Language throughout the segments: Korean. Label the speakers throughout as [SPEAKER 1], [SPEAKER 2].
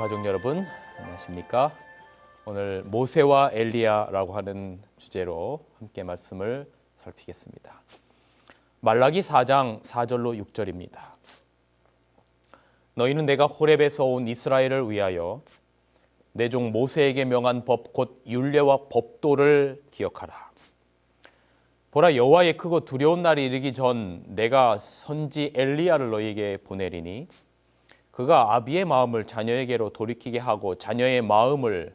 [SPEAKER 1] 가족 여러분, 안녕하십니까? 오늘 모세와 엘리야라고 하는 주제로 함께 말씀을 살피겠습니다. 말라기 4장 4절로 6절입니다. 너희는 내가 호렙에서 온 이스라엘을 위하여 내 종 모세에게 명한 법 곧 율례와 법도를 기억하라. 보라, 여호와의 크고 두려운 날이 이르기 전 내가 선지 엘리야를 너희에게 보내리니 그가 아비의 마음을 자녀에게로 돌이키게 하고 자녀의 마음을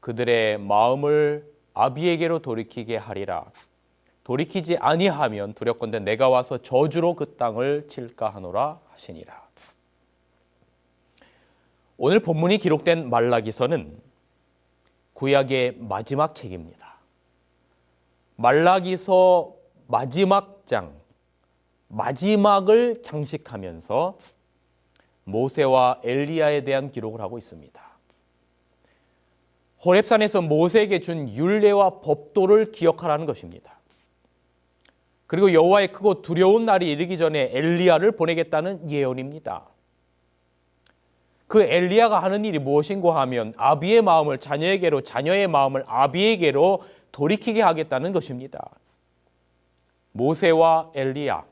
[SPEAKER 1] 그들의 마음을 아비에게로 돌이키게 하리라. 돌이키지 아니하면 두렵건대 내가 와서 저주로 그 땅을 칠까 하노라 하시니라. 오늘 본문이 기록된 말라기서는 구약의 마지막 책입니다. 말라기서 마지막 장, 마지막을 장식하면서 모세와 엘리야에 대한 기록을 하고 있습니다. 호렙산에서 모세에게 준 율례와 법도를 기억하라는 것입니다. 그리고 여호와의 크고 두려운 날이 이르기 전에 엘리야를 보내겠다는 예언입니다. 그 엘리야가 하는 일이 무엇인고 하면 아비의 마음을 자녀에게로, 자녀의 마음을 아비에게로 돌이키게 하겠다는 것입니다. 모세와 엘리야,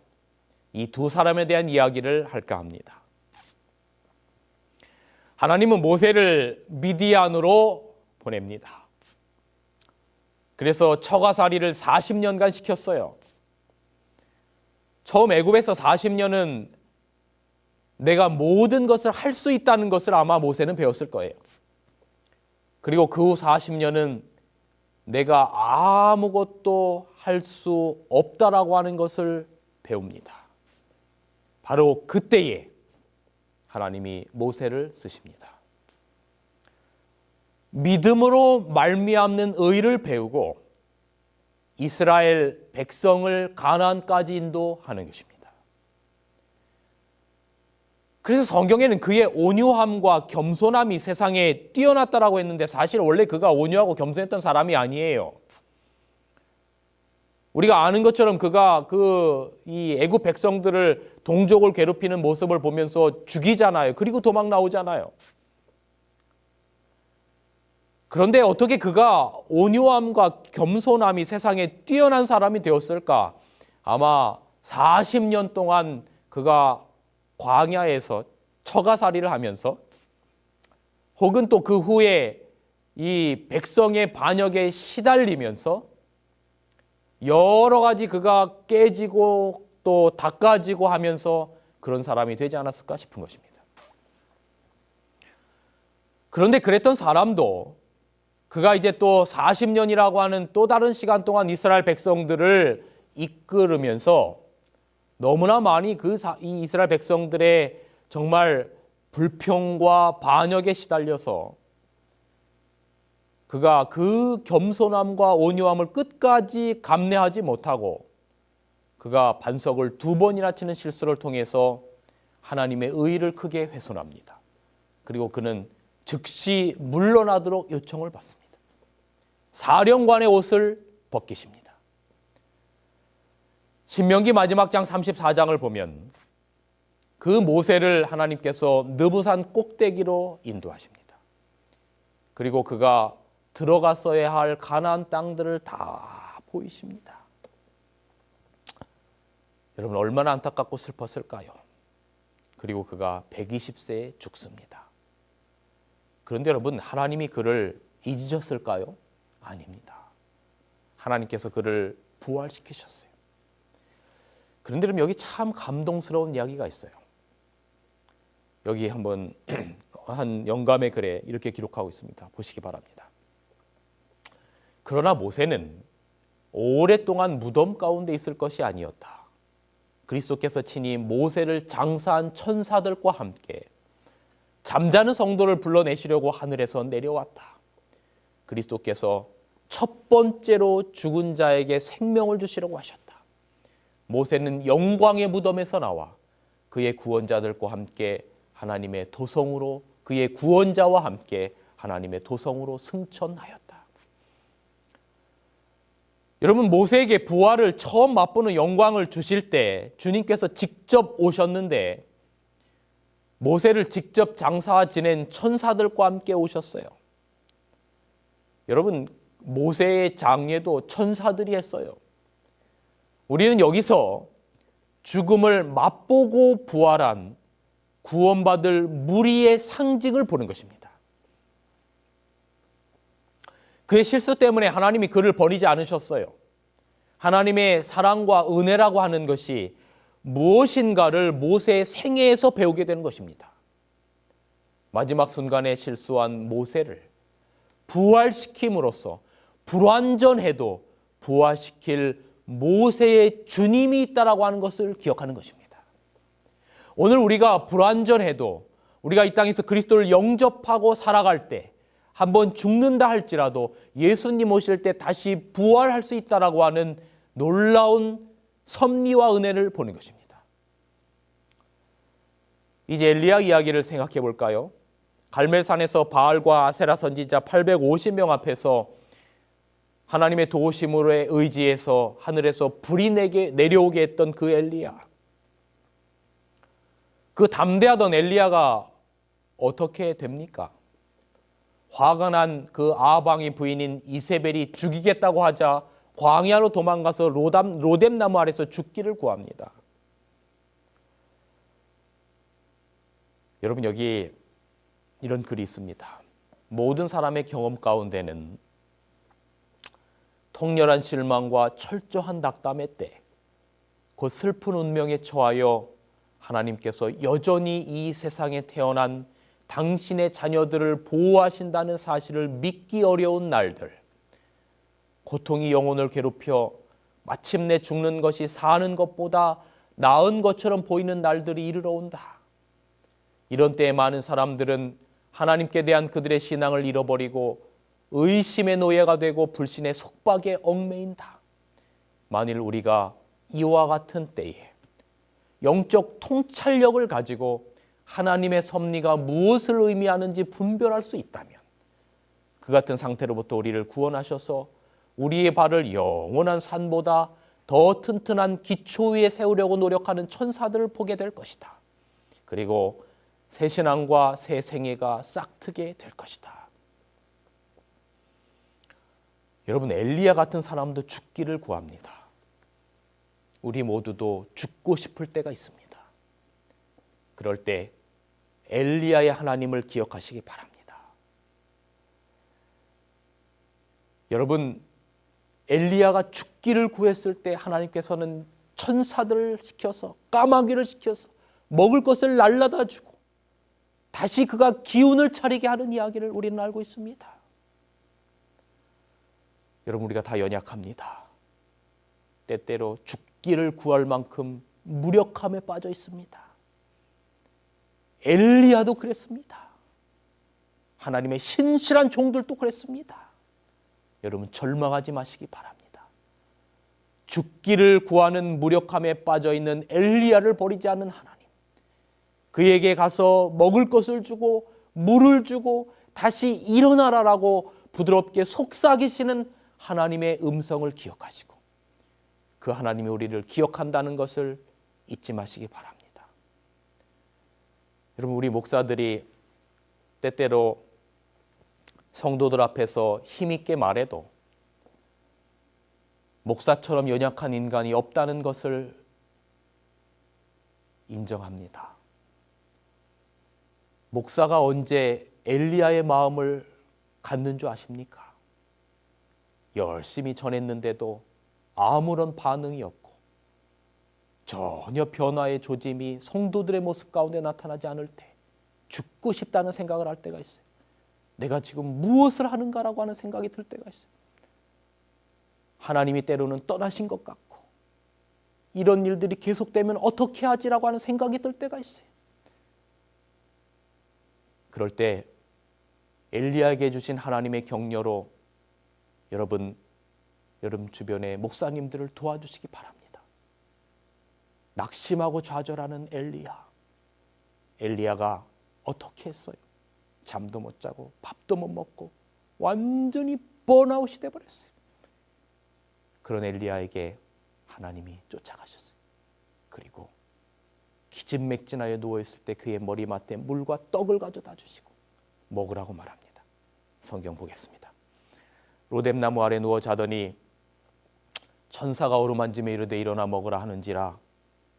[SPEAKER 1] 이 두 사람에 대한 이야기를 할까 합니다. 하나님은 모세를 미디안으로 보냅니다. 그래서 처가살이를 40년간 시켰어요. 처음 애굽에서 40년은 내가 모든 것을 할 수 있다는 것을 아마 모세는 배웠을 거예요. 그리고 그 후 40년은 내가 아무것도 할 수 없다라고 하는 것을 배웁니다. 바로 그때에 하나님이 모세를 쓰십니다. 믿음으로 말미암는 의를 배우고 이스라엘 백성을 가나안까지 인도하는 것입니다. 그래서 성경에는 그의 온유함과 겸손함이 세상에 뛰어났다라고 했는데 사실 원래 그가 온유하고 겸손했던 사람이 아니에요. 우리가 아는 것처럼 그가 이 애굽 백성들을 동족을 괴롭히는 모습을 보면서 죽이잖아요. 그리고 도망 나오잖아요. 그런데 어떻게 그가 온유함과 겸손함이 세상에 뛰어난 사람이 되었을까? 아마 40년 동안 그가 광야에서 처가살이를 하면서 혹은 또 그 후에 이 백성의 반역에 시달리면서 여러 가지 그가 깨지고 또 닦아지고 하면서 그런 사람이 되지 않았을까 싶은 것입니다. 그런데 그랬던 사람도 그가 이제 또 40년이라고 하는 또 다른 시간 동안 이스라엘 백성들을 이끌으면서 너무나 많이 이 이스라엘 백성들의 정말 불평과 반역에 시달려서 그가 그 겸손함과 온유함을 끝까지 감내하지 못하고 그가 반석을 2번이나 치는 실수를 통해서 하나님의 의를 크게 훼손합니다. 그리고 그는 즉시 물러나도록 요청을 받습니다. 사령관의 옷을 벗기십니다. 신명기 마지막 장 34장을 보면 그 모세를 하나님께서 느부산 꼭대기로 인도하십니다. 그리고 그가 들어갔어야 할 가나안 땅들을 다 보이십니다. 여러분 얼마나 안타깝고 슬펐을까요? 그리고 그가 120세에 죽습니다. 그런데 여러분 하나님이 그를 잊으셨을까요? 아닙니다. 하나님께서 그를 부활시키셨어요. 그런데 여러분 여기 참 감동스러운 이야기가 있어요. 여기 한번 한 영감의 글에 이렇게 기록하고 있습니다. 보시기 바랍니다. 그러나 모세는 오랫동안 무덤 가운데 있을 것이 아니었다. 그리스도께서 친히 모세를 장사한 천사들과 함께 잠자는 성도를 불러내시려고 하늘에서 내려왔다. 그리스도께서 첫 번째로 죽은 자에게 생명을 주시려고 하셨다. 모세는 영광의 무덤에서 나와 그의 구원자들과 함께 하나님의 도성으로 그의 구원자와 함께 하나님의 도성으로 승천하였다. 여러분 모세에게 부활을 처음 맛보는 영광을 주실 때 주님께서 직접 오셨는데 모세를 직접 장사 지낸 천사들과 함께 오셨어요. 여러분, 모세의 장례도 천사들이 했어요. 우리는 여기서 죽음을 맛보고 부활한 구원받을 무리의 상징을 보는 것입니다. 그의 실수 때문에 하나님이 그를 버리지 않으셨어요. 하나님의 사랑과 은혜라고 하는 것이 무엇인가를 모세의 생애에서 배우게 되는 것입니다. 마지막 순간에 실수한 모세를 부활시킴으로써 불완전해도 부활시킬 모세의 주님이 있다라고 하는 것을 기억하는 것입니다. 오늘 우리가 불완전해도 우리가 이 땅에서 그리스도를 영접하고 살아갈 때 한번 죽는다 할지라도 예수님 오실 때 다시 부활할 수 있다라고 하는 놀라운 섭리와 은혜를 보는 것입니다. 이제 엘리야 이야기를 생각해 볼까요? 갈멜산에서 바알과 아세라 선지자 850명 앞에서 하나님의 도우심으로 의지해서 하늘에서 불이 내려오게 했던 그 엘리야. 그 담대하던 엘리야가 어떻게 됩니까? 화가 난 그 아방의 부인인 이세벨이 죽이겠다고 하자 광야로 도망가서 로뎀나무 아래서 죽기를 구합니다. 여러분, 여기 이런 글이 있습니다. 모든 사람의 경험 가운데는 통렬한 실망과 철저한 낙담의 때, 그 슬픈 운명에 처하여 하나님께서 여전히 이 세상에 태어난 당신의 자녀들을 보호하신다는 사실을 믿기 어려운 날들, 고통이 영혼을 괴롭혀 마침내 죽는 것이 사는 것보다 나은 것처럼 보이는 날들이 이르러 온다. 이런 때에 많은 사람들은 하나님께 대한 그들의 신앙을 잃어버리고 의심의 노예가 되고 불신의 속박에 얽매인다. 만일 우리가 이와 같은 때에 영적 통찰력을 가지고 하나님의 섭리가 무엇을 의미하는지 분별할 수 있다면 그 같은 상태로부터 우리를 구원하셔서 우리의 발을 영원한 산보다 더 튼튼한 기초 위에 세우려고 노력하는 천사들을 보게 될 것이다. 그리고 새 신앙과 새 생애가 싹트게 될 것이다. 여러분, 엘리야 같은 사람도 죽기를 구합니다. 우리 모두도 죽고 싶을 때가 있습니다. 그럴 때 엘리야의 하나님을 기억하시기 바랍니다. 여러분, 엘리야가 죽기를 구했을 때 하나님께서는 천사들을 시켜서 까마귀를 시켜서 먹을 것을 날라다 주고 다시 그가 기운을 차리게 하는 이야기를 우리는 알고 있습니다. 여러분, 우리가 다 연약합니다. 때때로 죽기를 구할 만큼 무력함에 빠져 있습니다. 엘리야도 그랬습니다. 하나님의 신실한 종들도 그랬습니다. 여러분, 절망하지 마시기 바랍니다. 죽기를 구하는 무력함에 빠져 있는 엘리야를 버리지 않는 하나님, 그에게 가서 먹을 것을 주고 물을 주고 다시 일어나라라고 부드럽게 속삭이시는 하나님의 음성을 기억하시고 그 하나님이 우리를 기억한다는 것을 잊지 마시기 바랍니다. 여러분, 우리 목사들이 때때로 성도들 앞에서 힘있게 말해도 목사처럼 연약한 인간이 없다는 것을 인정합니다. 목사가 언제 엘리야의 마음을 갖는 줄 아십니까? 열심히 전했는데도 아무런 반응이 없고 전혀 변화의 조짐이 성도들의 모습 가운데 나타나지 않을 때 죽고 싶다는 생각을 할 때가 있어요. 내가 지금 무엇을 하는가라고 하는 생각이 들 때가 있어요. 하나님이 때로는 떠나신 것 같고 이런 일들이 계속되면 어떻게 하지라고 하는 생각이 들 때가 있어요. 그럴 때 엘리야에게 주신 하나님의 격려로 여러분 주변의 목사님들을 도와주시기 바랍니다. 낙심하고 좌절하는 엘리야가 어떻게 했어요? 잠도 못 자고 밥도 못 먹고 완전히 번아웃이 돼버렸어요. 그런 엘리야에게 하나님이 쫓아가셨어요. 그리고 기진맥진하여 누워있을 때 그의 머리맡에 물과 떡을 가져다 주시고 먹으라고 말합니다. 성경 보겠습니다. 로뎀나무 아래 누워 자더니 천사가 어루만지며 이르되 일어나 먹으라 하는지라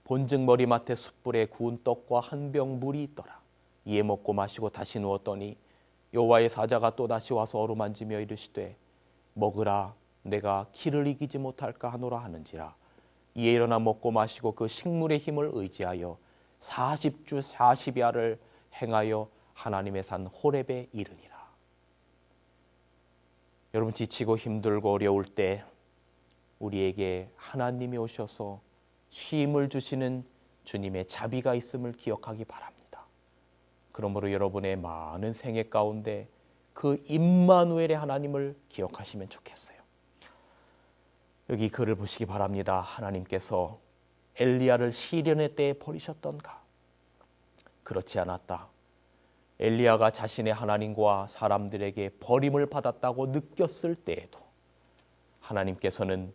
[SPEAKER 1] 본즉 머리맡에 숯불에 구운 떡과 한 병 물이 있더라. 이에 먹고 마시고 다시 누웠더니 여호와의 사자가 또 다시 와서 어루만지며 이르시되 먹으라 내가 기를 이기지 못할까 하노라 하는지라. 이에 일어나 먹고 마시고 그 식물의 힘을 의지하여 40주 40야를 행하여 하나님의 산 호렙에 이르니라. 여러분, 지치고 힘들고 어려울 때 우리에게 하나님이 오셔서 쉼을 주시는 주님의 자비가 있음을 기억하기 바랍니다. 그러므로 여러분의 많은 생애 가운데 그 임마누엘의 하나님을 기억하시면 좋겠어요. 여기 글을 보시기 바랍니다. 하나님께서 엘리야를 시련의 때에 버리셨던가? 그렇지 않았다. 엘리야가 자신의 하나님과 사람들에게 버림을 받았다고 느꼈을 때에도 하나님께서는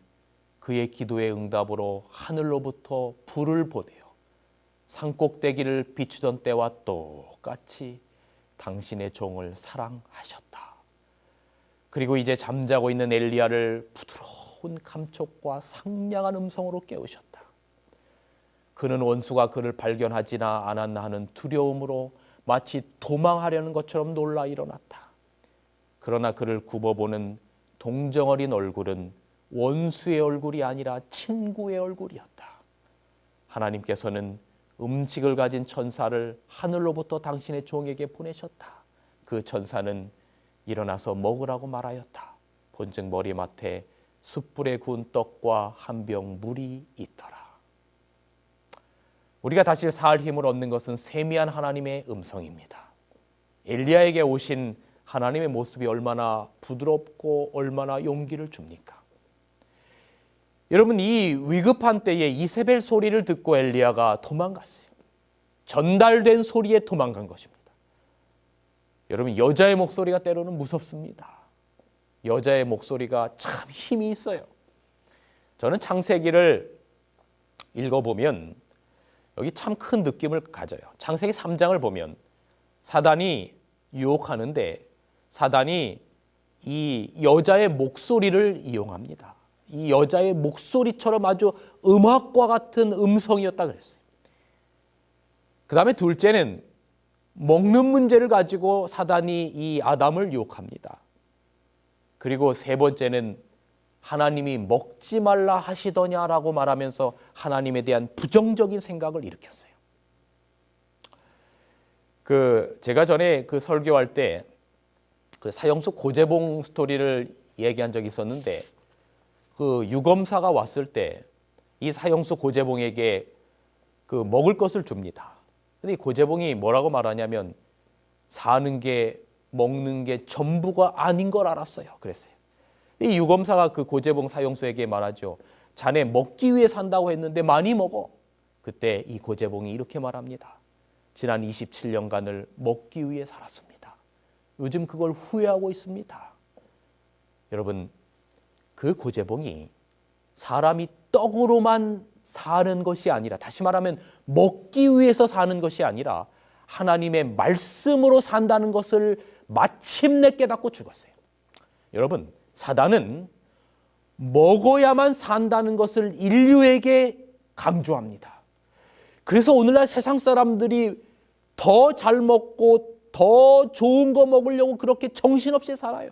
[SPEAKER 1] 그의 기도의 응답으로 하늘로부터 불을 보내어 산꼭대기를 비추던 때와 똑같이 당신의 종을 사랑하셨다. 그리고 이제 잠자고 있는 엘리야를 부드러운 감촉과 상냥한 음성으로 깨우셨다. 그는 원수가 그를 발견하지나 않았나 하는 두려움으로 마치 도망하려는 것처럼 놀라 일어났다. 그러나 그를 굽어보는 동정어린 얼굴은 원수의 얼굴이 아니라 친구의 얼굴이었다. 하나님께서는 음식을 가진 천사를 하늘로부터 당신의 종에게 보내셨다. 그 천사는 일어나서 먹으라고 말하였다. 본즉 머리맡에 숯불에 구운 떡과 한 병 물이 있더라. 우리가 다시 살 힘을 얻는 것은 세미한 하나님의 음성입니다. 엘리야에게 오신 하나님의 모습이 얼마나 부드럽고 얼마나 용기를 줍니까? 여러분, 이 위급한 때에 이세벨 소리를 듣고 엘리야가 도망갔어요. 전달된 소리에 도망간 것입니다. 여러분, 여자의 목소리가 때로는 무섭습니다. 여자의 목소리가 참 힘이 있어요. 저는 창세기를 읽어보면 여기 참 큰 느낌을 가져요. 창세기 3장을 보면 사단이 유혹하는데 사단이 이 여자의 목소리를 이용합니다. 이 여자의 목소리처럼 아주 음악과 같은 음성이었다 그랬어요. 그 다음에 둘째는 먹는 문제를 가지고 사단이 이 아담을 유혹합니다. 그리고 세 번째는 하나님이 먹지 말라 하시더냐라고 말하면서 하나님에 대한 부정적인 생각을 일으켰어요. 제가 전에 설교할 때 사형수 고재봉 스토리를 얘기한 적이 있었는데 유검사가 왔을 때 이 사형수 고재봉에게 먹을 것을 줍니다. 근데 이 고재봉이 뭐라고 말하냐면 사는 게 먹는 게 전부가 아닌 걸 알았어요. 그랬어요. 이 유검사가 고재봉 사형수에게 말하죠. 자네 먹기 위해 산다고 했는데 많이 먹어. 그때 이 고재봉이 이렇게 말합니다. 지난 27년간을 먹기 위해 살았습니다. 요즘 그걸 후회하고 있습니다. 여러분, 고재봉이 사람이 떡으로만 사는 것이 아니라, 다시 말하면 먹기 위해서 사는 것이 아니라 하나님의 말씀으로 산다는 것을 마침내 깨닫고 죽었어요. 여러분, 사단은 먹어야만 산다는 것을 인류에게 강조합니다. 그래서 오늘날 세상 사람들이 더 잘 먹고 더 좋은 거 먹으려고 그렇게 정신없이 살아요.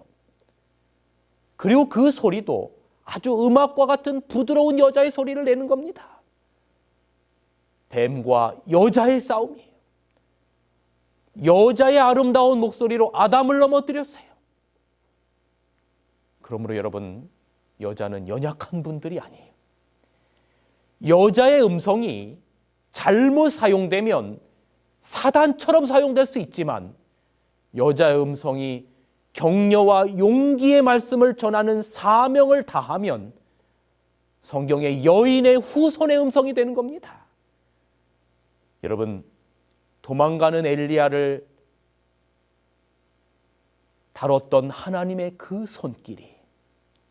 [SPEAKER 1] 그리고 그 소리도 아주 음악과 같은 부드러운 여자의 소리를 내는 겁니다. 뱀과 여자의 싸움이에요. 여자의 아름다운 목소리로 아담을 넘어뜨렸어요. 그러므로 여러분, 여자는 연약한 분들이 아니에요. 여자의 음성이 잘못 사용되면 사단처럼 사용될 수 있지만 여자의 음성이 격려와 용기의 말씀을 전하는 사명을 다하면 성경의 여인의 후손의 음성이 되는 겁니다. 여러분, 도망가는 엘리야를 다뤘던 하나님의 그 손길이,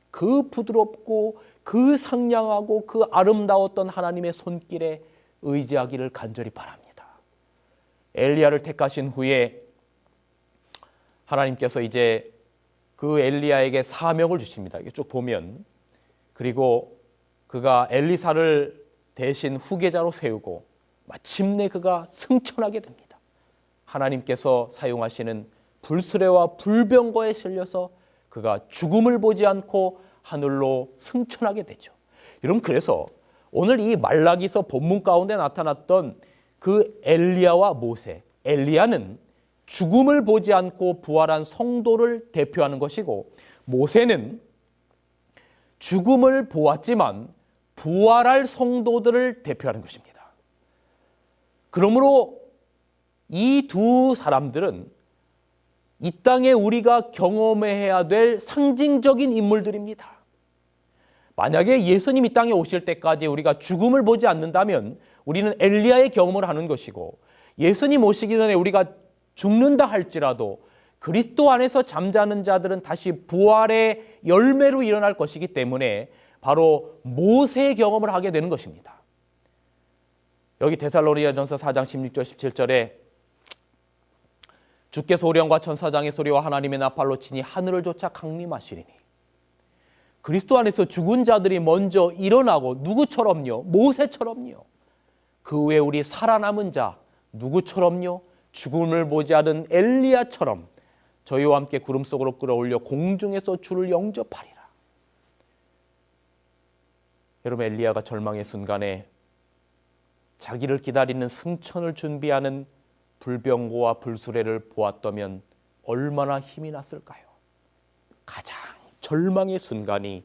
[SPEAKER 1] 그 부드럽고 그 상냥하고 그 아름다웠던 하나님의 손길의 의지하기를 간절히 바랍니다. 엘리야를 택하신 후에 하나님께서 이제 그 엘리야에게 사명을 주십니다. 이게 쭉 보면, 그리고 그가 엘리사를 대신 후계자로 세우고 마침내 그가 승천하게 됩니다. 하나님께서 사용하시는 불수레와 불병거에 실려서 그가 죽음을 보지 않고 하늘로 승천하게 되죠. 여러분, 그래서 오늘 이 말라기서 본문 가운데 나타났던 그 엘리야와 모세, 엘리야는 죽음을 보지 않고 부활한 성도를 대표하는 것이고, 모세는 죽음을 보았지만 부활할 성도들을 대표하는 것입니다. 그러므로 이 두 사람들은 이 땅에 우리가 경험해야 될 상징적인 인물들입니다. 만약에 예수님이 땅에 오실 때까지 우리가 죽음을 보지 않는다면 우리는 엘리야의 경험을 하는 것이고, 예수님 오시기 전에 우리가 죽는다 할지라도 그리스도 안에서 잠자는 자들은 다시 부활의 열매로 일어날 것이기 때문에 바로 모세의 경험을 하게 되는 것입니다. 여기 데살로니가전서 4장 16절 17절에 주께 소령과 천사장의 소리와 하나님의 나팔로 치니 하늘을 조차 강림하시리니, 그리스도 안에서 죽은 자들이 먼저 일어나고, 누구처럼요? 모세처럼요. 그 후에 우리 살아남은 자 누구처럼요? 죽음을 보지 않은 엘리야처럼 저희와 함께 구름 속으로 끌어올려 공중에서 주를 영접하리라. 여러분, 엘리야가 절망의 순간에 자기를 기다리는 승천을 준비하는 불병거와 불수레를 보았다면 얼마나 힘이 났을까요? 가장 절망의 순간이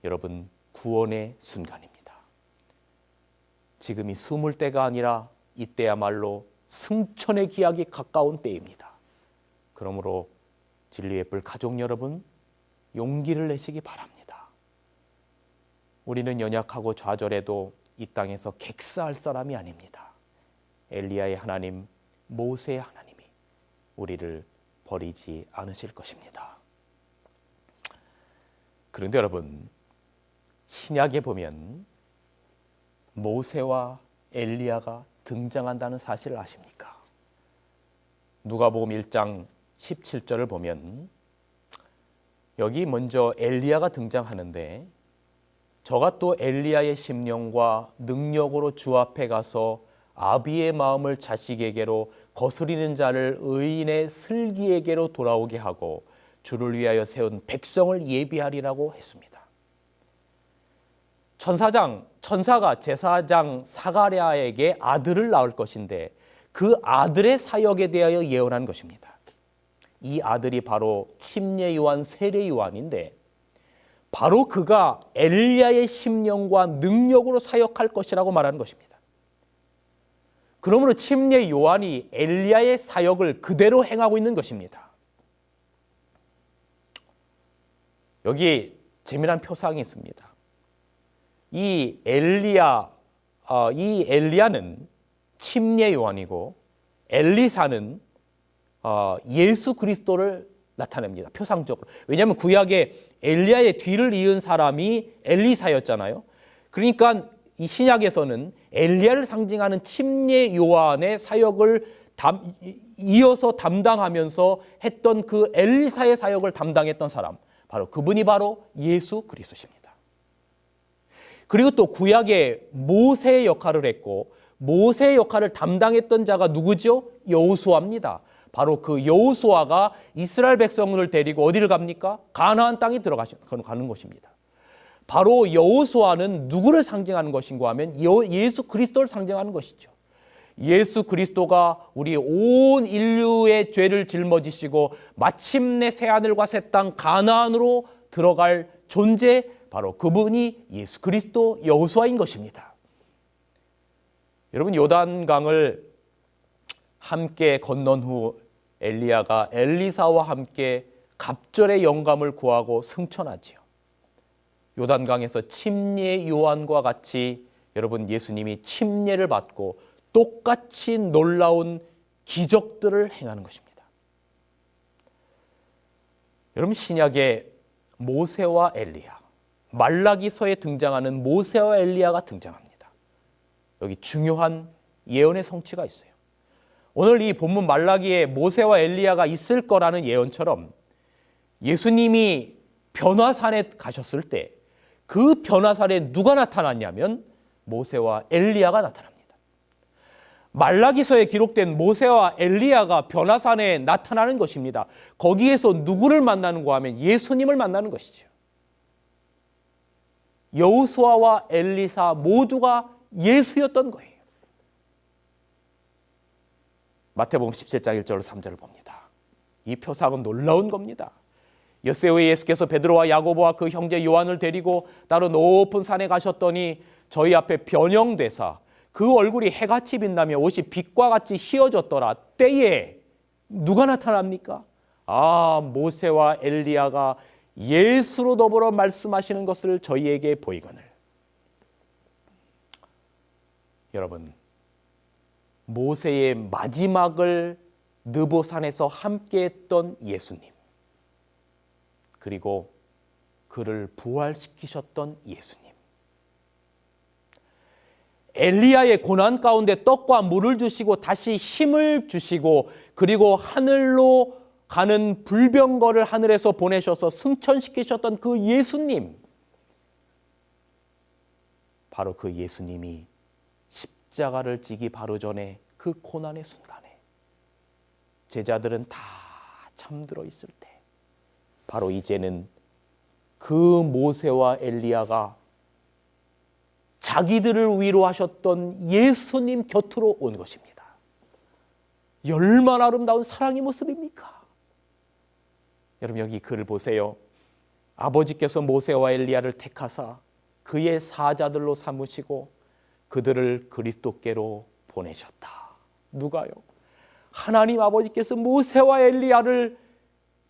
[SPEAKER 1] 여러분 구원의 순간입니다. 지금이 숨을 때가 아니라 이때야말로 승천의 기약이 가까운 때입니다. 그러므로 진리의 뿔 가족 여러분, 용기를 내시기 바랍니다. 우리는 연약하고 좌절해도 이 땅에서 객사할 사람이 아닙니다. 엘리야의 하나님, 모세의 하나님이 우리를 버리지 않으실 것입니다. 그런데 여러분, 신약에 보면 모세와 엘리야가 등장한다는 사실을 아십니까? 누가복음 1장 17절을 보면 여기 먼저 엘리야가 등장하는데, 저가 또 엘리야의 심령과 능력으로 주 앞에 가서 아비의 마음을 자식에게로, 거스리는 자를 의인의 슬기에게로 돌아오게 하고 주를 위하여 세운 백성을 예비하리라고 했습니다. 천사가 제사장 사가랴에게 아들을 낳을 것인데 그 아들의 사역에 대하여 예언한 것입니다. 이 아들이 바로 침례 요한, 세례 요한인데, 바로 그가 엘리야의 심령과 능력으로 사역할 것이라고 말하는 것입니다. 그러므로 침례 요한이 엘리야의 사역을 그대로 행하고 있는 것입니다. 여기 재미난 표상이 있습니다. 이 엘리야는 침례 요한이고 엘리사는 예수 그리스도를 나타냅니다. 표상적으로. 왜냐하면 구약에 엘리야의 뒤를 이은 사람이 엘리사였잖아요. 그러니까 이 신약에서는 엘리야를 상징하는 침례 요한의 사역을 이어서 담당하면서 했던 그 엘리사의 사역을 담당했던 사람, 그분이 바로 예수 그리스도십니다. 그리고 또 구약에 모세의 역할을 했고, 모세의 역할을 담당했던 자가 누구죠? 여호수아입니다. 바로 그 여호수아가 이스라엘 백성을 데리고 어디를 갑니까? 가나안 땅에 가는 것입니다. 바로 여호수아는 누구를 상징하는 것인가 하면 예수 그리스도를 상징하는 것이죠. 예수 그리스도가 우리 온 인류의 죄를 짊어지시고 마침내 새하늘과 새 땅 가나안으로 들어갈 존재, 바로 그분이 예수 그리스도 여호수아인 것입니다. 여러분, 요단강을 함께 건넌 후 엘리야가 엘리사와 함께 갑절의 영감을 구하고 승천하지요. 요단강에서 침례 요한과 같이 여러분, 예수님이 침례를 받고 똑같이 놀라운 기적들을 행하는 것입니다. 여러분, 신약에 모세와 엘리야, 말라기서에 등장하는 모세와 엘리야가 등장합니다. 여기 중요한 예언의 성취가 있어요. 오늘 이 본문 말라기에 모세와 엘리야가 있을 거라는 예언처럼 예수님이 변화산에 가셨을 때 그 변화산에 누가 나타났냐면 모세와 엘리야가 나타납니다. 말라기서에 기록된 모세와 엘리야가 변화산에 나타나는 것입니다. 거기에서 누구를 만나는가 하면 예수님을 만나는 것이죠. 여호수아와 엘리사 모두가 예수였던 거예요. 마태복음 17장 1절 3절을 봅니다. 이 표상은 놀라운 겁니다. 엿새후에 예수께서 베드로와 야고보와 그 형제 요한을 데리고 따로 높은 산에 가셨더니 저희 앞에 변형되사 그 얼굴이 해같이 빛나며 옷이 빛과 같이 희어졌더라. 때에 누가 나타납니까? 모세와 엘리야가 예수로 더불어 말씀하시는 것을 저희에게 보이거늘. 여러분, 모세의 마지막을 느보산에서 함께했던 예수님, 그리고 그를 부활시키셨던 예수님, 엘리야의 고난 가운데 떡과 물을 주시고 다시 힘을 주시고 그리고 하늘로 가는 불병거를 하늘에서 보내셔서 승천시키셨던 그 예수님, 바로 그 예수님이 십자가를 지기 바로 전에 그 고난의 순간에 제자들은 다 잠들어 있을 때 바로 이제는 그 모세와 엘리야가 자기들을 위로하셨던 예수님 곁으로 온 것입니다. 얼마나 아름다운 사랑의 모습입니까? 여러분, 여기 글을 보세요. 아버지께서 모세와 엘리야를 택하사 그의 사자들로 삼으시고 그들을 그리스도께로 보내셨다. 누가요? 하나님 아버지께서 모세와 엘리야를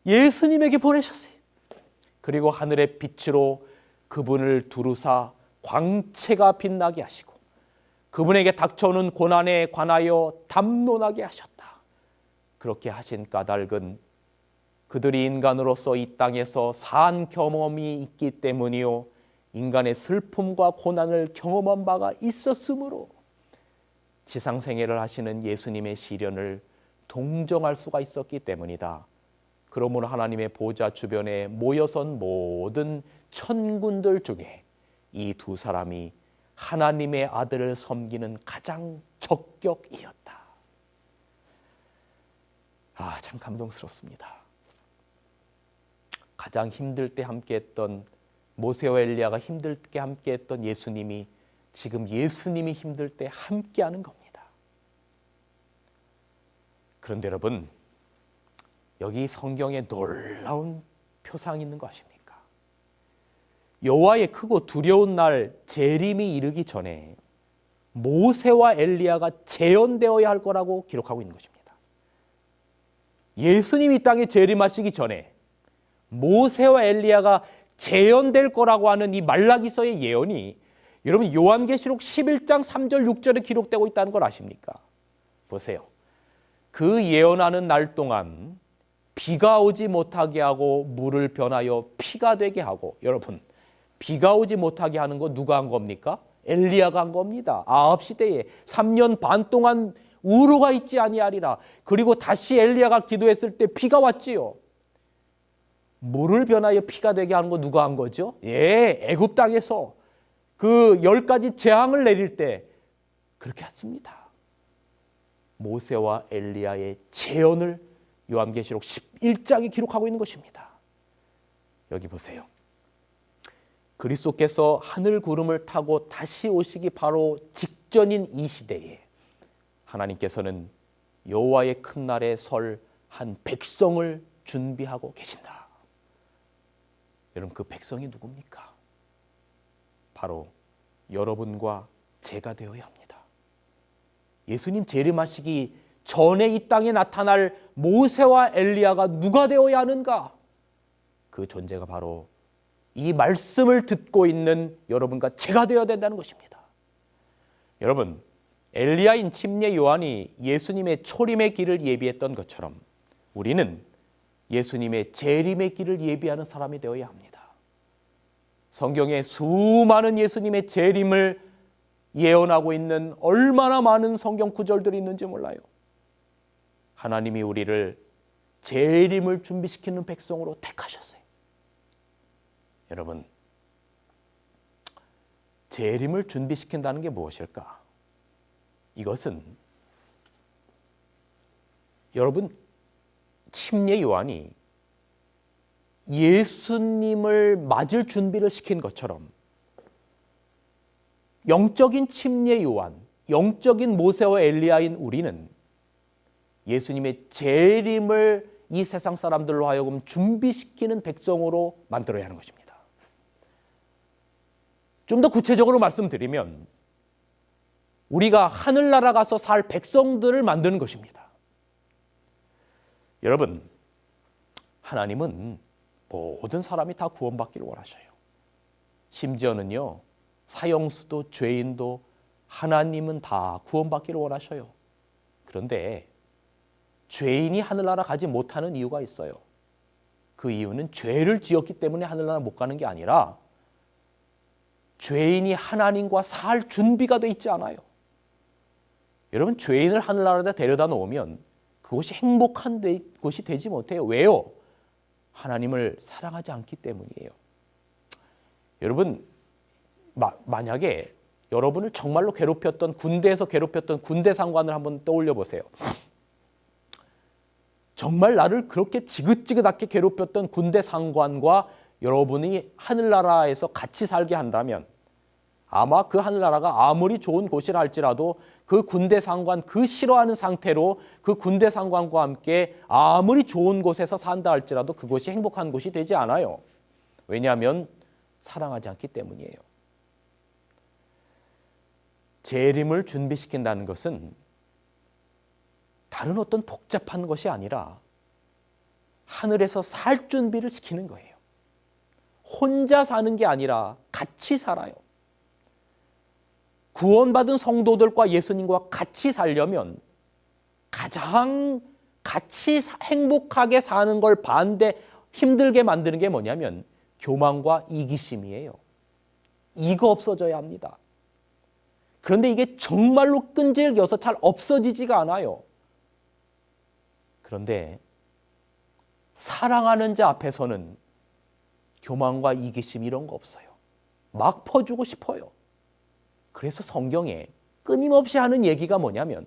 [SPEAKER 1] 예수님에게 보내셨어요. 그리고 하늘의 빛으로 그분을 두루사 광채가 빛나게 하시고 그분에게 닥쳐오는 고난에 관하여 담론하게 하셨다. 그렇게 하신 까닭은 그들이 인간으로서 이 땅에서 산 경험이 있기 때문이요, 인간의 슬픔과 고난을 경험한 바가 있었으므로 지상생애를 하시는 예수님의 시련을 동정할 수가 있었기 때문이다. 그러므로 하나님의 보좌 주변에 모여선 모든 천군들 중에 이 두 사람이 하나님의 아들을 섬기는 가장 적격이었다. 참 감동스럽습니다. 가장 힘들 때 함께했던 모세와 엘리야가 힘들 때 함께했던 예수님이 지금 예수님이 힘들 때 함께하는 겁니다. 그런데 여러분, 여기 성경에 놀라운 표상이 있는 거 아십니까? 여호와의 크고 두려운 날 재림이 이르기 전에 모세와 엘리야가 재현되어야 할 거라고 기록하고 있는 것입니다. 예수님이 땅에 재림하시기 전에 모세와 엘리야가 재현될 거라고 하는 이 말라기서의 예언이 여러분 요한계시록 11장 3절 6절에 기록되고 있다는 걸 아십니까? 보세요. 그 예언하는 날 동안 비가 오지 못하게 하고 물을 변하여 피가 되게 하고, 여러분 비가 오지 못하게 하는 거 누가 한 겁니까? 엘리야가 한 겁니다. 아합 시대에 3년 반 동안 우로가 있지 아니하리라. 그리고 다시 엘리야가 기도했을 때 비가 왔지요. 물을 변하여 피가 되게 하는 거 누가 한 거죠? 애굽 땅에서 그 10가지 재앙을 내릴 때 그렇게 했습니다. 모세와 엘리야의 재언을 요한계시록 11장에 기록하고 있는 것입니다. 여기 보세요. 그리스도께서 하늘 구름을 타고 다시 오시기 바로 직전인 이 시대에 하나님께서는 여호와의 큰 날에 설 한 백성을 준비하고 계신다. 여러분, 그 백성이 누굽니까? 바로 여러분과 제가 되어야 합니다. 예수님 재림하시기 전에 이 땅에 나타날 모세와 엘리야가 누가 되어야 하는가? 그 존재가 바로 이 말씀을 듣고 있는 여러분과 제가 되어야 된다는 것입니다. 여러분, 엘리야인 침례 요한이 예수님의 초림의 길을 예비했던 것처럼 우리는 예수님의 재림의 길을 예비하는 사람이 되어야 합니다. 성경에 수많은 예수님의 재림을 예언하고 있는 얼마나 많은 성경 구절들이 있는지 몰라요. 하나님이 우리를 재림을 준비시키는 백성으로 택하셨어요. 여러분, 재림을 준비시킨다는 게 무엇일까? 이것은 여러분, 침례 요한이 예수님을 맞을 준비를 시킨 것처럼 영적인 침례 요한, 영적인 모세와 엘리야인 우리는 예수님의 재림을 이 세상 사람들로 하여금 준비시키는 백성으로 만들어야 하는 것입니다. 좀 더 구체적으로 말씀드리면 우리가 하늘나라 가서 살 백성들을 만드는 것입니다. 여러분, 하나님은 모든 사람이 다 구원받기를 원하셔요. 심지어는요, 사형수도 죄인도 하나님은 다 구원받기를 원하셔요. 그런데 죄인이 하늘나라 가지 못하는 이유가 있어요. 그 이유는 죄를 지었기 때문에 하늘나라 못 가는 게 아니라 죄인이 하나님과 살 준비가 돼 있지 않아요. 여러분, 죄인을 하늘나라에 데려다 놓으면 그것이 행복한 곳이 되지 못해요. 왜요? 하나님을 사랑하지 않기 때문이에요. 여러분, 만약에 여러분을 정말로 괴롭혔던, 군대에서 괴롭혔던 군대 상관을 한번 떠올려 보세요. 정말 나를 그렇게 지긋지긋하게 괴롭혔던 군대 상관과 여러분이 하늘나라에서 같이 살게 한다면 아마 그 하늘나라가 아무리 좋은 곳이라 할지라도 그 군대 상관, 그 싫어하는 상태로 그 군대 상관과 함께 아무리 좋은 곳에서 산다 할지라도 그곳이 행복한 곳이 되지 않아요. 왜냐하면 사랑하지 않기 때문이에요. 재림을 준비시킨다는 것은 다른 어떤 복잡한 것이 아니라 하늘에서 살 준비를 시키는 거예요. 혼자 사는 게 아니라 같이 살아요. 구원받은 성도들과 예수님과 같이 살려면 가장 같이 행복하게 사는 걸 힘들게 만드는 게 뭐냐면 교만과 이기심이에요. 이거 없어져야 합니다. 그런데 이게 정말로 끈질겨서 잘 없어지지가 않아요. 그런데 사랑하는 자 앞에서는 교만과 이기심 이런 거 없어요. 막 퍼주고 싶어요. 그래서 성경에 끊임없이 하는 얘기가 뭐냐면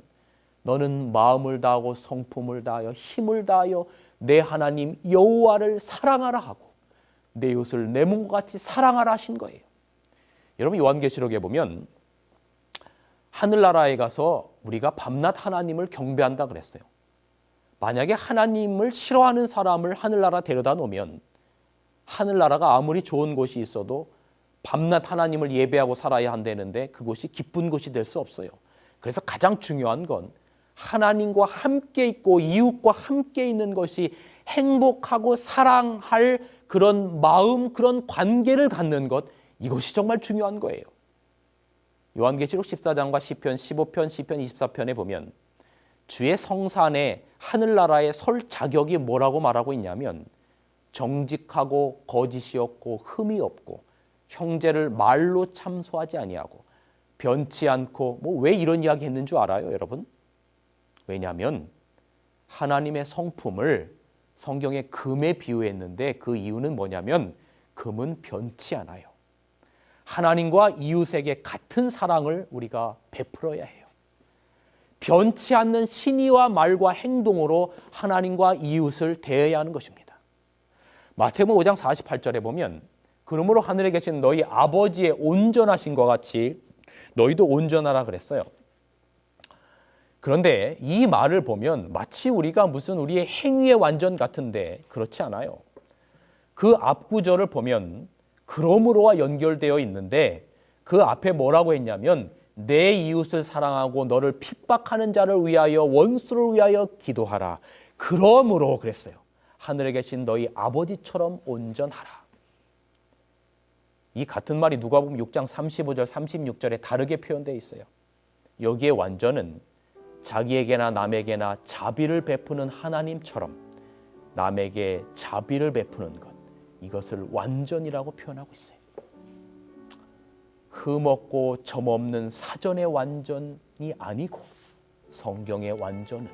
[SPEAKER 1] 너는 마음을 다하고 성품을 다하여 힘을 다하여 내 하나님 여호와를 사랑하라 하고 내 이웃을 내 몸과 같이 사랑하라 하신 거예요. 여러분, 요한계시록에 보면 하늘나라에 가서 우리가 밤낮 하나님을 경배한다 그랬어요. 만약에 하나님을 싫어하는 사람을 하늘나라 데려다 놓으면 하늘나라가 아무리 좋은 곳이 있어도 밤낮 하나님을 예배하고 살아야 한다는데 그곳이 기쁜 곳이 될 수 없어요. 그래서 가장 중요한 건 하나님과 함께 있고 이웃과 함께 있는 것이 행복하고 사랑할 그런 마음, 그런 관계를 갖는 것, 이것이 정말 중요한 거예요. 요한계시록 14장과 시편 15편, 시편 24편에 보면 주의 성산에 하늘나라에 설 자격이 뭐라고 말하고 있냐면 정직하고 거짓이 없고 흠이 없고 형제를 말로 참소하지 아니하고 변치 않고 왜 이런 이야기 했는 줄 알아요, 여러분? 왜냐하면 하나님의 성품을 성경에 금에 비유했는데 그 이유는 뭐냐면 금은 변치 않아요. 하나님과 이웃에게 같은 사랑을 우리가 베풀어야 해요. 변치 않는 신의와 말과 행동으로 하나님과 이웃을 대해야 하는 것입니다. 마태복음 5장 48절에 보면 그러므로 하늘에 계신 너희 아버지의 온전하신 것 같이 너희도 온전하라 그랬어요. 그런데 이 말을 보면 마치 우리가 무슨 우리의 행위의 완전 같은데 그렇지 않아요. 그 앞 구절을 보면 그러므로와 연결되어 있는데 그 앞에 뭐라고 했냐면 내 이웃을 사랑하고 너를 핍박하는 자를 위하여 원수를 위하여 기도하라. 그러므로 그랬어요. 하늘에 계신 너희 아버지처럼 온전하라. 이 같은 말이 누가복음 6장 35절 36절에 다르게 표현되어 있어요. 여기에 완전은 자기에게나 남에게나 자비를 베푸는 하나님처럼 남에게 자비를 베푸는 것, 이것을 완전이라고 표현하고 있어요. 흠없고 점없는 사전의 완전이 아니고 성경의 완전은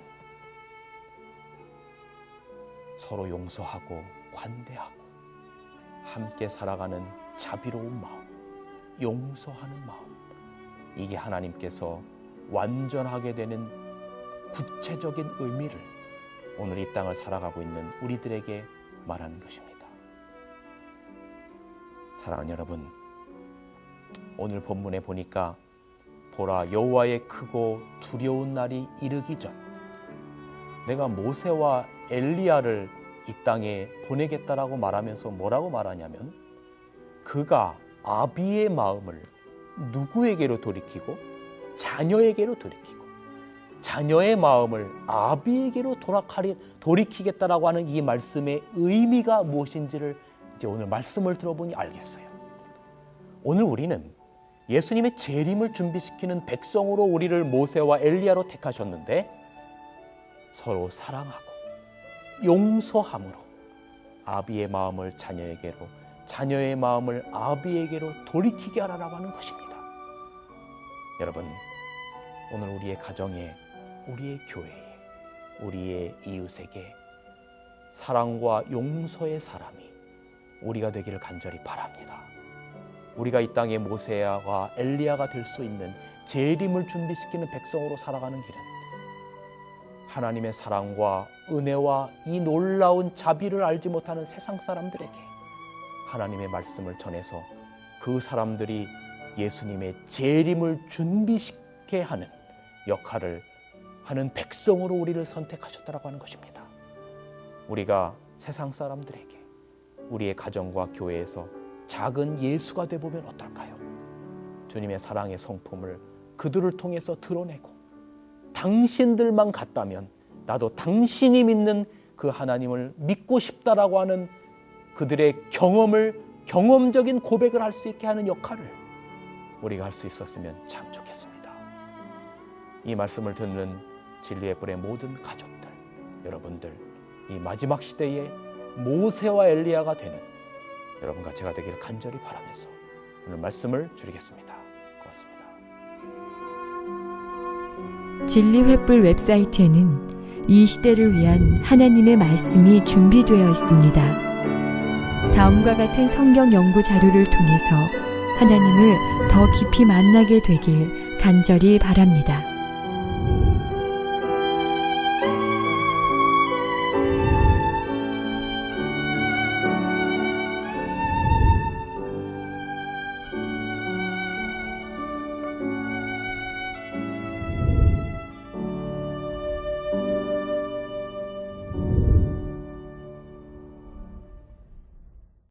[SPEAKER 1] 서로 용서하고 관대하고 함께 살아가는 자비로운 마음, 용서하는 마음, 이게 하나님께서 완전하게 되는 구체적인 의미를 오늘 이 땅을 살아가고 있는 우리들에게 말하는 것입니다. 사랑하는 여러분, 오늘 본문에 보니까 보라 여호와의 크고 두려운 날이 이르기 전 내가 모세와 엘리야를 이 땅에 보내겠다라고 말하면서 뭐라고 말하냐면 그가 아비의 마음을 누구에게로 돌이키고 자녀에게로 돌이키고 자녀의 마음을 아비에게로 돌이키겠다라고 하는 이 말씀의 의미가 무엇인지를 이제 오늘 말씀을 들어보니 알겠어요. 오늘 우리는 예수님의 재림을 준비시키는 백성으로 우리를 모세와 엘리야로 택하셨는데 서로 사랑하고 용서함으로 아비의 마음을 자녀에게로 자녀의 마음을 아비에게로 돌이키게 하라고 하는 것입니다. 여러분, 오늘 우리의 가정에, 우리의 교회에, 우리의 이웃에게 사랑과 용서의 사람이 우리가 되기를 간절히 바랍니다. 우리가 이 땅의 모세와 엘리야가 될 수 있는 재림을 준비시키는 백성으로 살아가는 길은 하나님의 사랑과 은혜와 이 놀라운 자비를 알지 못하는 세상 사람들에게 하나님의 말씀을 전해서 그 사람들이 예수님의 재림을 준비시키게 하는 역할을 하는 백성으로 우리를 선택하셨다고 하는 것입니다. 우리가 세상 사람들에게 우리의 가정과 교회에서 작은 예수가 되보면 어떨까요? 주님의 사랑의 성품을 그들을 통해서 드러내고 당신들만 같다면 나도 당신이 믿는 그 하나님을 믿고 싶다라고 하는 그들의 경험적인 고백을 할 수 있게 하는 역할을 우리가 할 수 있었으면 참 좋겠습니다. 이 말씀을 듣는 진리의 뿔의 모든 가족들, 여러분들 이 마지막 시대에 모세와 엘리야가 되는 여러분과 제가 되기를 간절히 바라면서 오늘 말씀을 줄이겠습니다. 고맙습니다.
[SPEAKER 2] 진리횃불 웹사이트에는 이 시대를 위한 하나님의 말씀이 준비되어 있습니다. 다음과 같은 성경 연구 자료를 통해서 하나님을 더 깊이 만나게 되길 간절히 바랍니다.